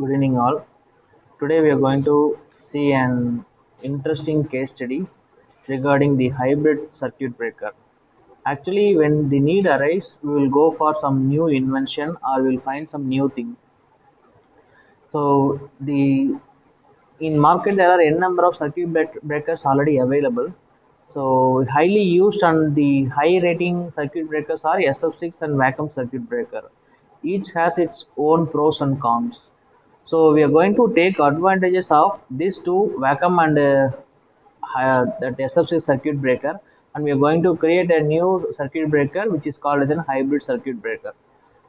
Good evening, all. Today we are going to see an interesting case study regarding the hybrid circuit breaker. Actually, when the need arises, we will go for some new invention or we will find some new thing. So, the in market there are n number of circuit breakers already available. So, highly used and the high rating circuit breakers are SF6 and vacuum circuit breaker. Each has its own pros and cons. So we are going to take advantages of these two vacuum and that SF6 circuit breaker, and we are going to create a new circuit breaker which is called as a hybrid circuit breaker.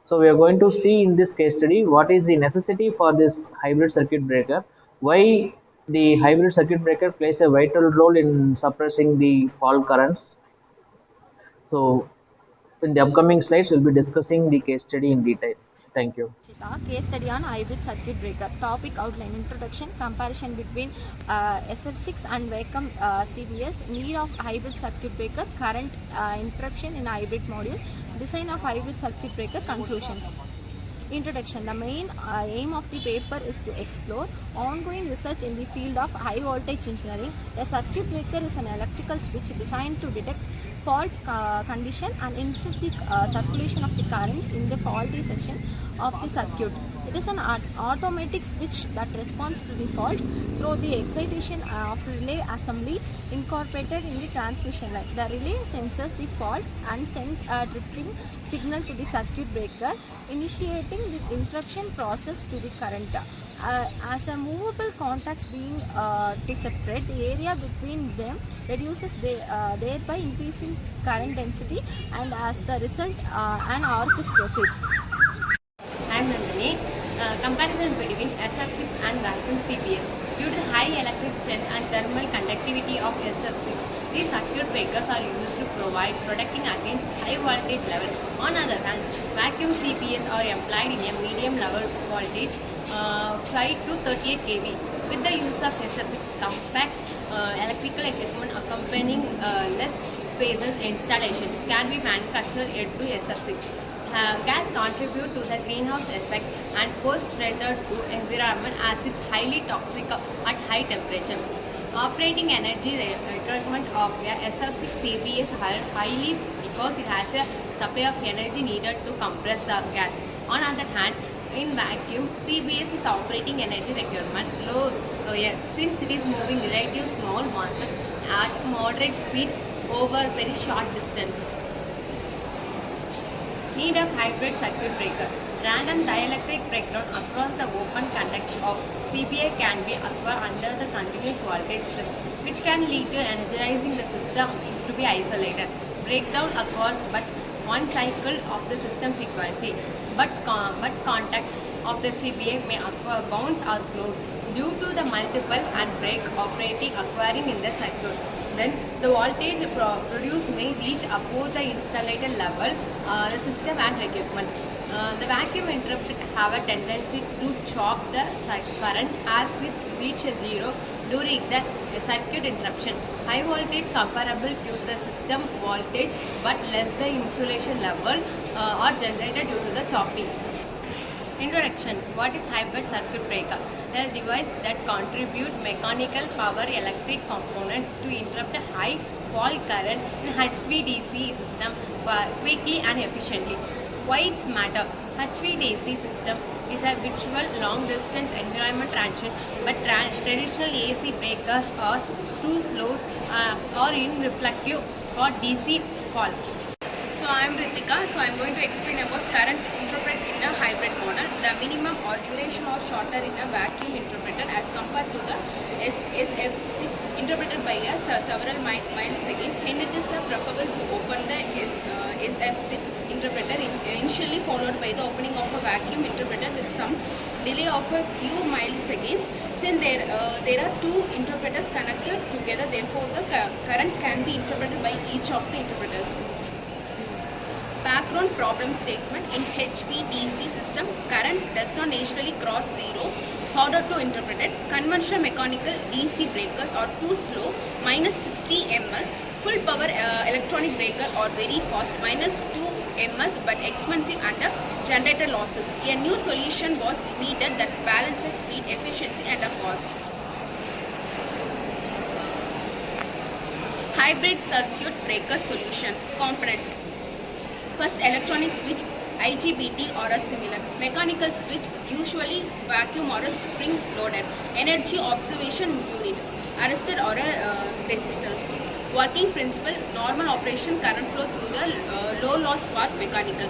So we are going to see in this case study what is the necessity for this hybrid circuit breaker, why the hybrid circuit breaker plays a vital role in suppressing the fault currents. So in the upcoming slides, we'll be discussing the case study in detail. Thank you. Case study on hybrid circuit breaker. Topic outline: introduction, comparison between SF6 and vacuum CBS, need of hybrid circuit breaker, current interruption in hybrid module, design of hybrid circuit breaker, conclusions. Introduction. The main aim of the paper is to explore ongoing research in the field of high voltage engineering. A circuit breaker is an electrical switch designed to detect fault condition and interrupt the circulation of the current in the faulty section of the circuit. It is an automatic switch that responds to the fault through the excitation of relay assembly incorporated in the transmission line. The relay senses the fault and sends a drifting signal to the circuit breaker, initiating the interruption process to the current. As a movable contacts being to separate, the area between them reduces, thereby increasing current density, and as the result an arc is proceed. I am Nandini. Comparison between SF6 and vacuum CBS. Due to the high electric strength and thermal conductivity of SF6, these circuit breakers are used to provide protecting against high voltage level. On other hand, vacuum CBS are employed in a medium level voltage 5 to 38 kV. With the use of SF6, compact electrical equipment accompanying less spaces installations can be manufactured into SF6. Gas contribute to the greenhouse effect and pose threat to environment as it's highly toxic at high temperature. Operating energy requirement of a SF6 CBS is highly because it has a supply of energy needed to compress the gas. On the other hand, in vacuum, CBS is operating energy requirement lower since it is moving relative small masses at moderate speed over very short distance. Need of hybrid circuit breaker. Random dielectric breakdown across the open conduct of CBA can be occur under the continuous voltage stress, which can lead to energizing the system to be isolated. Breakdown occurs but one cycle of the system frequency, but contact of the CBA may occur bounce or close due to the multiple and break operating occurring in the circuit. Then the voltage produced may reach above the installed level, the system and equipment. The vacuum interrupters have a tendency to choke the current as it reaches zero during the circuit interruption. High voltage comparable to the system voltage but less the insulation level are generated due to the chopping. Introduction. What is hybrid circuit breaker? A device that contribute mechanical power electric components to interrupt a high fault current in HVDC system quickly and efficiently. Why it matter? HVDC system is a virtual long distance environment transition, but traditional AC breakers are too slow or irreflective for DC faults. So I am Ritika. So I am going to explain about current interpret in a hybrid model. The minimum or duration or shorter in a vacuum interpreter as compared to the SF6 interpreted by us several milliseconds. Hence it is preferable to open the SF6 interpreter initially followed by the opening of a vacuum interpreter with some delay of a few milliseconds. Since there are two interpreters connected together, therefore the current can be interpreted by each of the interpreters. Background problem statement. In HVDC system, current does not naturally cross zero. How to interpret it? Conventional mechanical DC breakers are too slow, minus 60 ms. Full power electronic breaker are very fast, minus 2 ms but expensive under generator losses. A new solution was needed that balances speed, efficiency and cost. Hybrid circuit breaker solution. Components. First, electronic switch, IGBT or a similar. Mechanical switch is usually vacuum or a spring loaded. Energy observation unit, arrested or resistors. Working principle, normal operation, current flow through the low loss path. Mechanical.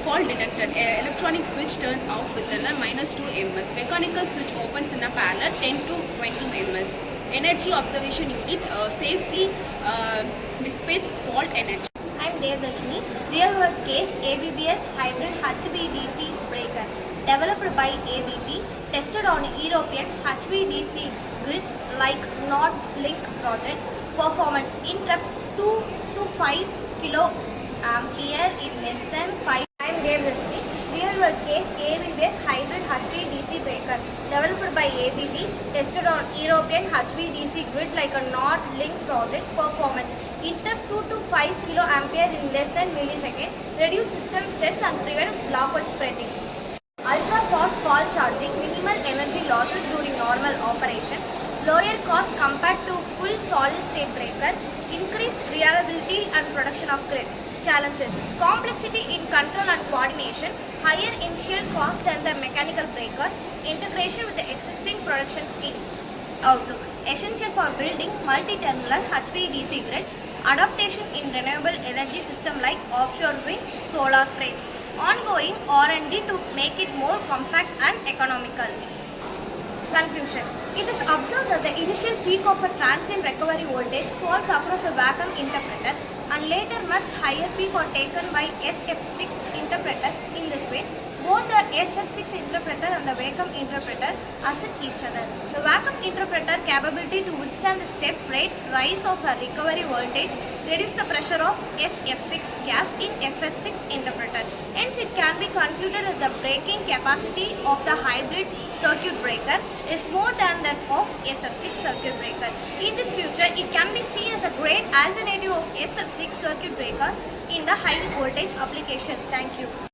Fault detector, electronic switch turns off within a -2 ms. Mechanical switch opens in a parallel 10 to 20 ms. Energy observation unit safely dissipates fault energy. I'm Devdashini. Real world case ABBS hybrid HVDC breaker developed by ABB, tested on European HVDC grids like NordLink project. Performance interrupt 2 to 5 kilo ampere in less than 5. I'm Devdashini. Real world case ABBS hybrid HVDC breaker developed by ABB, tested on European HVDC grid like a NordLink project. Performance interrupt 2 to 5 kilo ampere in less than millisecond, reduce system stress and prevent blackout spreading. Ultra fast fault charging, minimal energy losses during normal operation, lower cost compared to full solid state breaker, increased reliability and production of grid. Challenges: complexity in control and coordination, higher initial cost than the mechanical breaker, integration with the existing production scheme. Outlook: essential for building multi-terminal HVDC grid, adaptation in renewable energy system like offshore wind, solar frames, ongoing R&D to make it more compact and economical. Conclusion: it is observed that the initial peak of a transient recovery voltage falls across the vacuum interpreter and later much higher peak are taken by SF6 interpreter. In this way, both the SF6 interpreter and the vacuum interpreter assist each other. The vacuum interpreter capability to withstand the step rate rise of a recovery voltage reduce the pressure of SF6 gas in FS6 interpreter. Hence, it can be concluded that the breaking capacity of the hybrid circuit breaker is more than that of SF6 circuit breaker. In this future, it can be seen as a great alternative of SF6 circuit breaker in the high voltage application. Thank you.